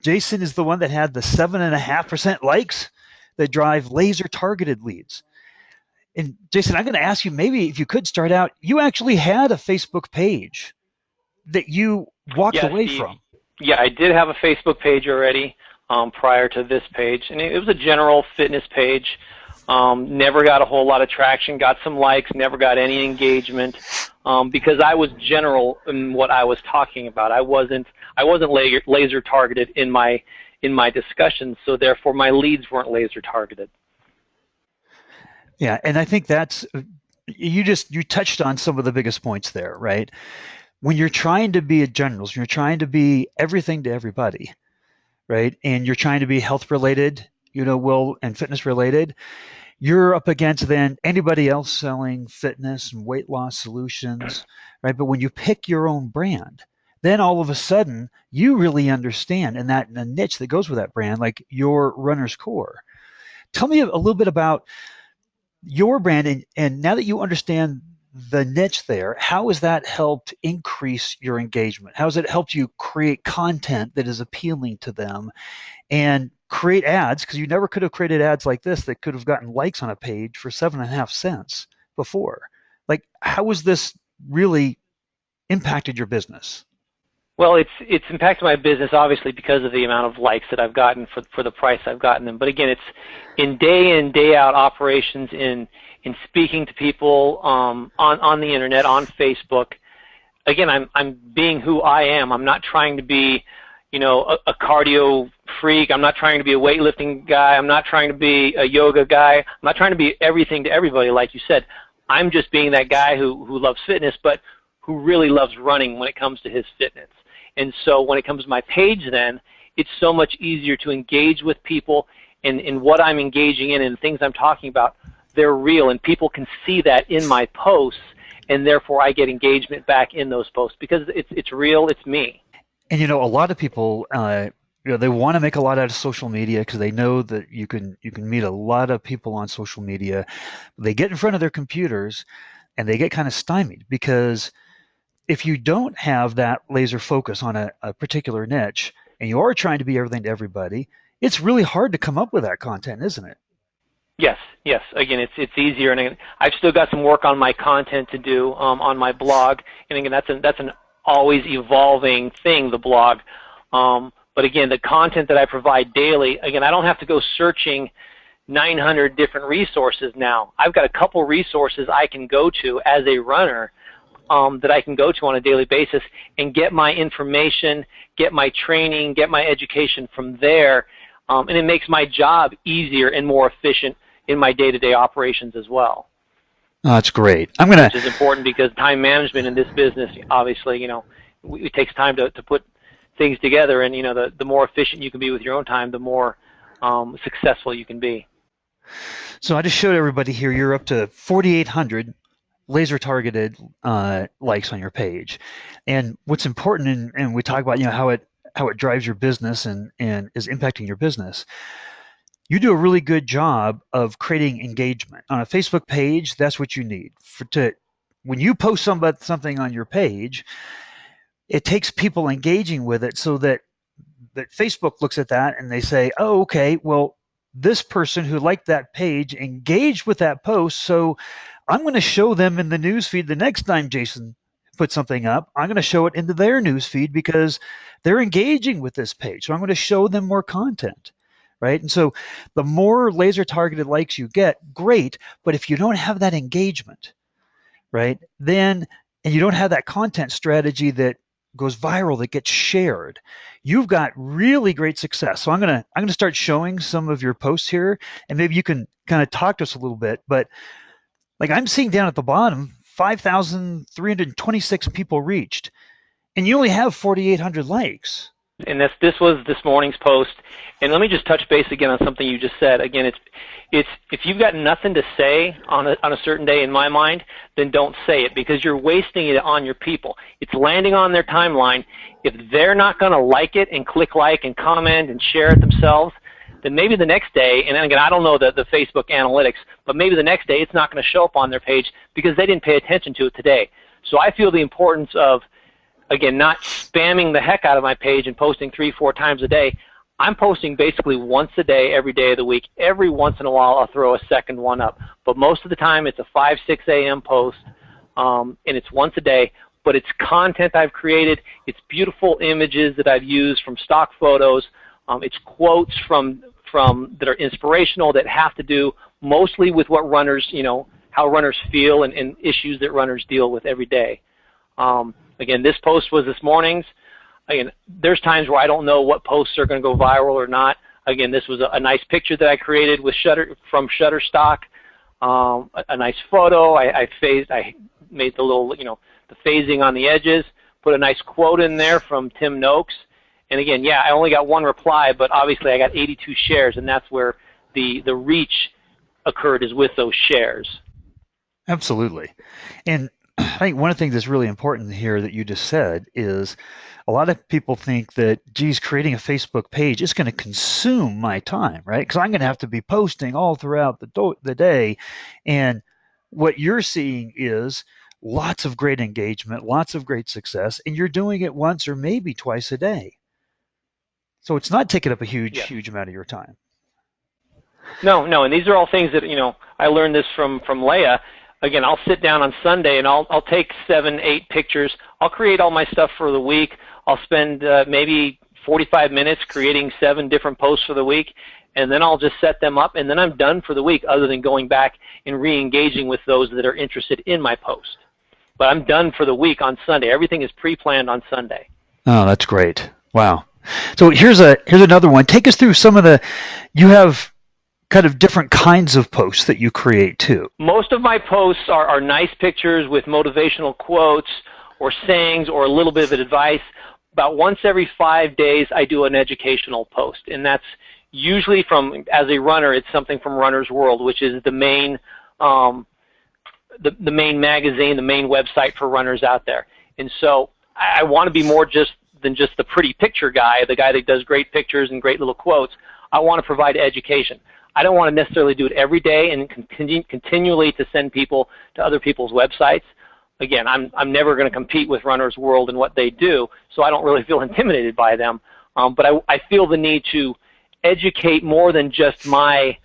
Jason is the one that had the 7.5% likes that drive laser targeted leads. And Jason, I'm going to ask you, maybe if you could start out, you actually had a Facebook page that you walked away Steve, from. Yeah, I did have a Facebook page already prior to this page, and it was a general fitness page. Never got a whole lot of traction, got some likes, never got any engagement because I was general in what I was talking about. I wasn't laser targeted in my discussions, so therefore my leads weren't laser targeted. Yeah, and I think that's you touched on some of the biggest points there, right? When you're trying to be a generalist, you're trying to be everything to everybody, right? And you're trying to be health related, and fitness related. You're up against then anybody else selling fitness and weight loss solutions, right? But when you pick your own brand, then all of a sudden you really understand, and that the niche that goes with that brand, like your runner's core. Tell me a little bit about your brand, and now that you understand the niche there, how has that helped increase your engagement? How has it helped you create content that is appealing to them and create ads? Because you never could have created ads like this that could have gotten likes on a page for 7.5 cents before. Like, how has this really impacted your business? Well, it's impacted my business obviously because of the amount of likes that I've gotten for the price I've gotten them. But again, it's in day out operations, in speaking to people on the internet, on Facebook. Again, I'm being who I am. I'm not trying to be, a cardio freak. I'm not trying to be a weightlifting guy. I'm not trying to be a yoga guy. I'm not trying to be everything to everybody, like you said. I'm just being that guy who loves fitness, but who really loves running when it comes to his fitness. And so when it comes to my page then, it's so much easier to engage with people, and what I'm engaging in and things I'm talking about, they're real, and people can see that in my posts, and therefore I get engagement back in those posts because it's real, it's me. And a lot of people, they want to make a lot out of social media because they know that you can meet a lot of people on social media. They get in front of their computers and they get kind of stymied because if you don't have that laser focus on a particular niche and you are trying to be everything to everybody, it's really hard to come up with that content, isn't it? Yes. Again, it's easier, and I've still got some work on my content to do on my blog. And again, that's an always evolving thing, the blog. But again, the content that I provide daily, again, I don't have to go searching 900 different resources now. I've got a couple resources I can go to as a runner that I can go to on a daily basis and get my information, get my training, get my education from there. And it makes my job easier and more efficient in my day-to-day operations as well. Oh, that's great. Which is important because time management in this business, obviously, it takes time to put things together, and the more efficient you can be with your own time, the more successful you can be. So I just showed everybody here you're up to 4,800 laser targeted likes on your page, and what's important, and we talk about how it drives your business and is impacting your business. You do a really good job of creating engagement on a Facebook page. That's what you need when you post something on your page. It takes people engaging with it so that Facebook looks at that and they say, oh, okay, well, this person who liked that page engaged with that post, so I'm going to show them in the newsfeed the next time Jason puts something up. I'm going to show it into their newsfeed because they're engaging with this page. So I'm going to show them more content, right? And so the more laser targeted likes you get, great. But if you don't have that engagement, right, then, and you don't have that content strategy that goes viral, that gets shared, you've got really great success. So I'm going to start showing some of your posts here, and maybe you can kind of talk to us a little bit. But like I'm seeing down at the bottom, 5,326 people reached, and you only have 4,800 likes. And this was this morning's post. And let me just touch base again on something you just said. Again, it's if you've got nothing to say on a certain day, in my mind, then don't say it because you're wasting it on your people. It's landing on their timeline. If they're not going to like it and click like and comment and share it themselves, then maybe the next day, and again, I don't know the Facebook analytics, but maybe the next day it's not going to show up on their page because they didn't pay attention to it today. So I feel the importance of, again, not spamming the heck out of my page and posting 3-4 times a day. I'm posting basically once a day, every day of the week. Every once in a while, I'll throw a second one up. But most of the time, it's a 5, 6 a.m. post, and it's once a day. But it's content I've created. It's beautiful images that I've used from stock photos. It's quotes from that are inspirational, that have to do mostly with what runners, how runners feel and issues that runners deal with every day. Again, this post was this morning's. Again, there's times where I don't know what posts are going to go viral or not. Again, this was a nice picture that I created with from Shutterstock. A nice photo. I made the little, the phasing on the edges. Put a nice quote in there from Tim Noakes. And again, yeah, I only got one reply, but obviously I got 82 shares, and that's where the reach occurred, is with those shares. Absolutely. And I think one of the things that's really important here that you just said is a lot of people think that, geez, creating a Facebook page is going to consume my time, right? Because I'm going to have to be posting all throughout the day. And what you're seeing is lots of great engagement, lots of great success, and you're doing it once or maybe twice a day. So it's not taking up a huge amount of your time. No, and these are all things that, I learned this from Leah. Again, I'll sit down on Sunday and I'll take 7, 8 pictures. I'll create all my stuff for the week. I'll spend maybe 45 minutes creating 7 different posts for the week, and then I'll just set them up, and then I'm done for the week, other than going back and re-engaging with those that are interested in my post. But I'm done for the week on Sunday. Everything is pre-planned on Sunday. Oh, that's great. Wow. So here's another one. Take us through you have kind of different kinds of posts that you create too. Most of my posts are nice pictures with motivational quotes or sayings or a little bit of advice. About once every 5 days, I do an educational post, and that's usually as a runner, it's something from Runner's World, which is the main the main magazine, the main website for runners out there. And so I want to be more than just the pretty picture guy, the guy that does great pictures and great little quotes. I want to provide education. I don't want to necessarily do it every day and continually to send people to other people's websites. Again, I'm never going to compete with Runner's World and what they do, so I don't really feel intimidated by them. But I feel the need to educate more than just my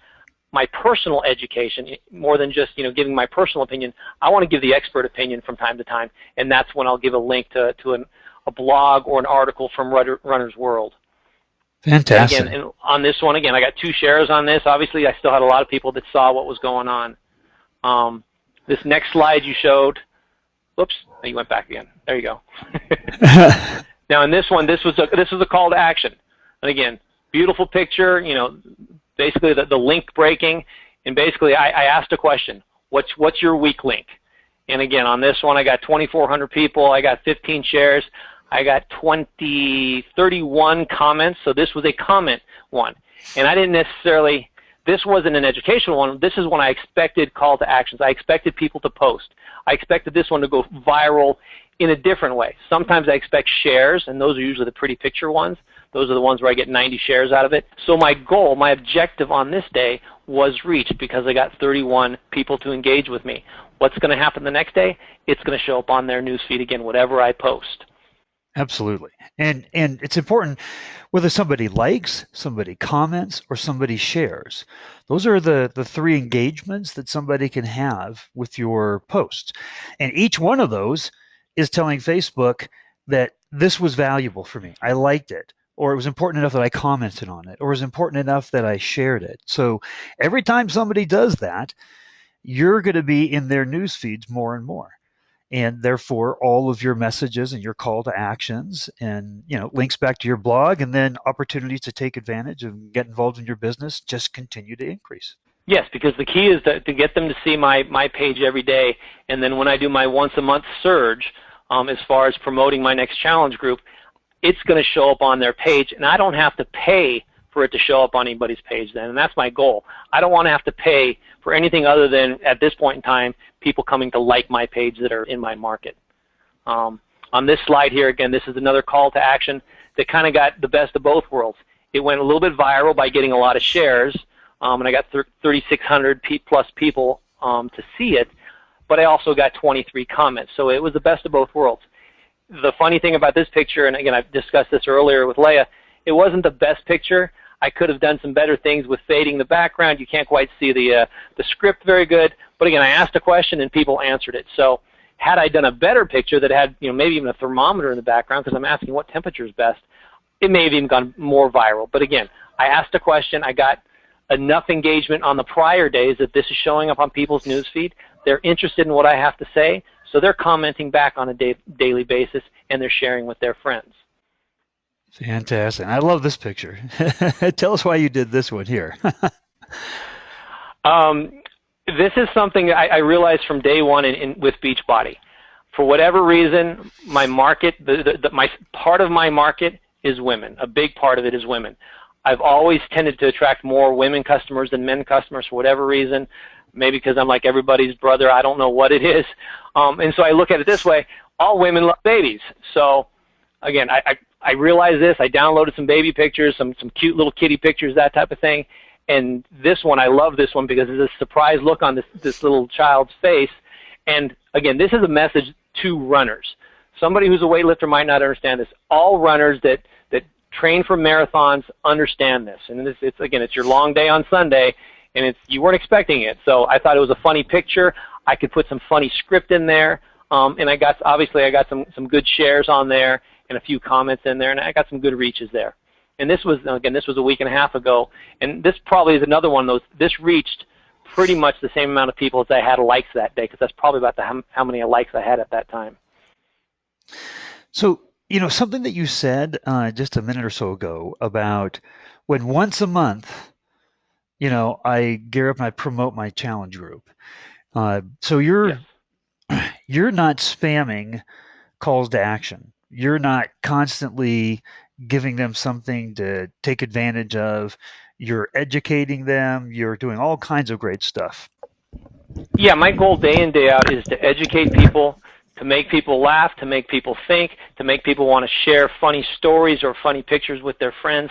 personal education, more than just giving my personal opinion. I want to give the expert opinion from time to time, and that's when I'll give a link to a blog or an article from Runner's World. Fantastic. And again, on this one, again, I got 2 shares on this. Obviously, I still had a lot of people that saw what was going on. This next slide you showed, whoops, you went back again. There you go. Now, in this one, this was a call to action. And again, beautiful picture, basically the link breaking. And basically, I asked a question, what's your weak link? And again, on this one, I got 2,400 people. I got 15 shares. I got 31 comments, so this was a comment one. And I didn't necessarily, this wasn't an educational one. This is when I expected call to actions. I expected people to post. I expected this one to go viral in a different way. Sometimes I expect shares, and those are usually the pretty picture ones. Those are the ones where I get 90 shares out of it. So my goal, my objective on this day was reached because I got 31 people to engage with me. What's going to happen the next day? It's going to show up on their newsfeed again, whatever I post. Absolutely. And it's important whether somebody likes, somebody comments, or somebody shares. Those are the 3 engagements that somebody can have with your posts. And each one of those is telling Facebook that this was valuable for me. I liked it. Or it was important enough that I commented on it. Or it was important enough that I shared it. So every time somebody does that, you're going to be in their news feeds more and more. And therefore, all of your messages and your call to actions and links back to your blog, and then opportunities to take advantage and get involved in your business just continue to increase. Yes, because the key is to get them to see my page every day, and then when I do my once a month surge, as far as promoting my next challenge group, it's going to show up on their page, and I don't have to pay for it to show up on anybody's page then, and that's my goal. I don't want to have to pay for anything other than, at this point in time, people coming to like my page that are in my market. On this slide here, again, this is another call to action that kind of got the best of both worlds. It went a little bit viral by getting a lot of shares, and I got 3,600 plus people to see it, but I also got 23 comments, so it was the best of both worlds. The funny thing about this picture, and again, I've discussed this earlier with Leah, It wasn't the best picture. I could have done some better things with fading the background. You can't quite see the script very good. But again, I asked a question and people answered it. So had I done a better picture that had, maybe even a thermometer in the background, because I'm asking what temperature is best, it may have even gone more viral. But again, I asked a question. I got enough engagement on the prior days that this is showing up on people's newsfeed. They're interested in what I have to say, so they're commenting back on a daily basis, and they're sharing with their friends. Fantastic. I love this picture. Tell us why you did this one here. This is something I realized from day one with Beachbody. For whatever reason, my market, my part of my market is women. A big part of it is women. I've always tended to attract more women customers than men customers for whatever reason. Maybe because I'm like everybody's brother. I don't know what it is. And so I look at it this way. All women love babies. So, again, I realized this. I downloaded some baby pictures, some cute little kitty pictures, that type of thing. And this one, I love this one because there's a surprised look on this little child's face. And, again, this is a message to runners. Somebody who's a weightlifter might not understand this. All runners that train for marathons understand this. And it's your long day on Sunday, and you weren't expecting it. So I thought it was a funny picture. I could put some funny script in there. And I got some good shares on there and a few comments in there, and I got some good reaches there. And this was a week and a half ago, and this probably is another one of those. This reached pretty much the same amount of people as I had likes that day, because that's probably about how many likes I had at that time. So, something that you said just a minute or so ago about when once a month, I gear up and I promote my challenge group. So Yes. you're not spamming calls to action. You're not constantly giving them something to take advantage of. You're educating them. You're doing all kinds of great stuff. Yeah, my goal day in, day out is to educate people, to make people laugh, to make people think, to make people want to share funny stories or funny pictures with their friends,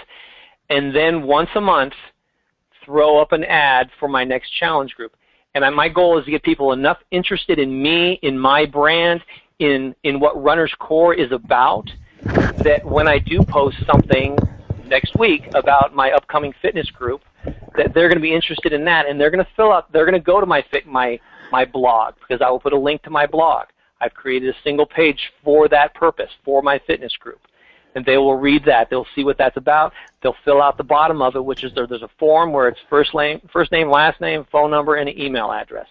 and then once a month, throw up an ad for my next challenge group. And my goal is to get people enough interested in me, in my brand, in what Runner's Core is about, that when I do post something next week about my upcoming fitness group, that they're going to be interested in that, and they're going to go to my blog, because I will put a link to my blog. I've created a single page for that purpose, for my fitness group. And they will read that. They'll see what that's about. They'll fill out the bottom of it, which is there's a form where it's first name, last name, phone number, and an email address.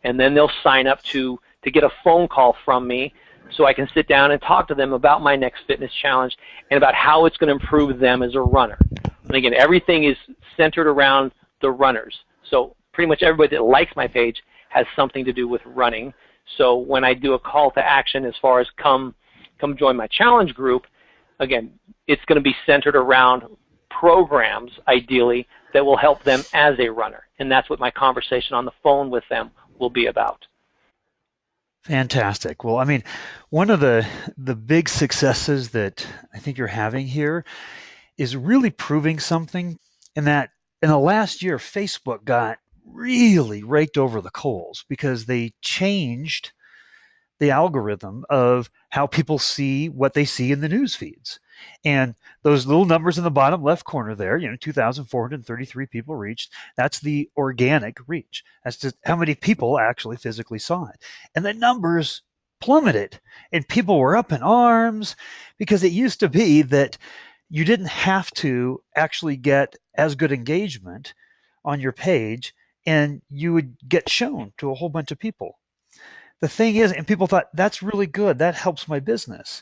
And then they'll sign up to get a phone call from me, so I can sit down and talk to them about my next fitness challenge and about how it's going to improve them as a runner. And again, everything is centered around the runners. So pretty much everybody that likes my page has something to do with running. So when I do a call to action as far as come join my challenge group, again, it's going to be centered around programs, ideally, that will help them as a runner. And that's what my conversation on the phone with them will be about. Fantastic. Well, I mean, one of the big successes that I think you're having here is really proving something in that in the last year, Facebook got really raked over the coals because they changed the algorithm of how people see what they see in the news feeds. And those little numbers in the bottom left corner there, 2,433 people reached, that's the organic reach. That's just how many people actually physically saw it. And the numbers plummeted, and people were up in arms because it used to be that you didn't have to actually get as good engagement on your page, and you would get shown to a whole bunch of people. The thing is, and people thought, that's really good. That helps my business.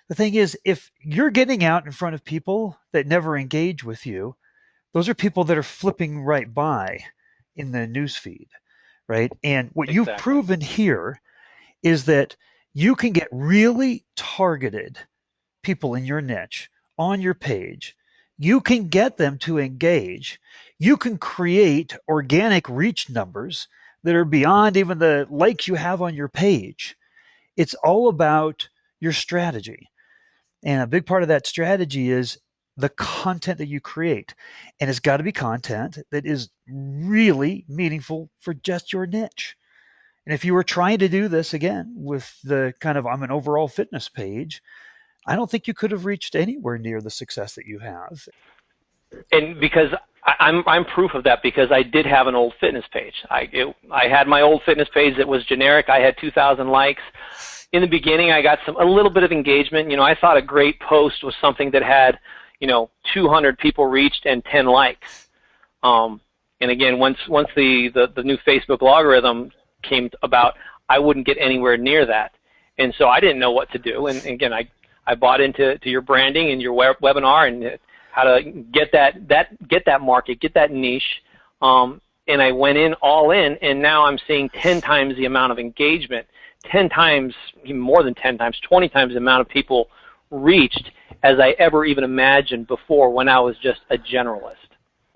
The thing is, if you're getting out in front of people that never engage with you, those are people that are flipping right by in the news feed, right? And what you've Exactly. proven here is that you can get really targeted people in your niche on your page. You can get them to engage. You can create organic reach numbers that are beyond even the likes you have on your page. It's all about your strategy. And a big part of that strategy is the content that you create. And it's got to be content that is really meaningful for just your niche. And if you were trying to do this again with the kind of I'm an overall fitness page, I don't think you could have reached anywhere near the success that you have. And because I'm proof of that, because I did have an old fitness page. I had my old fitness page that was generic. I had 2,000 likes. In the beginning, I got a little bit of engagement. I thought a great post was something that had 200 people reached and 10 likes. And again, once the new Facebook algorithm came about, I wouldn't get anywhere near that. And so I didn't know what to do. And again, I bought into your branding and your webinar and how to get that market, get that niche. And I went in all in, and now I'm seeing 10 times the amount of engagement, 10 times, even more than 10 times, 20 times the amount of people reached as I ever even imagined before when I was just a generalist.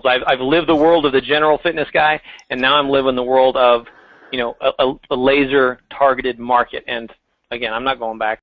So I've lived the world of the general fitness guy, and now I'm living the world of, a laser targeted market. And again, I'm not going back.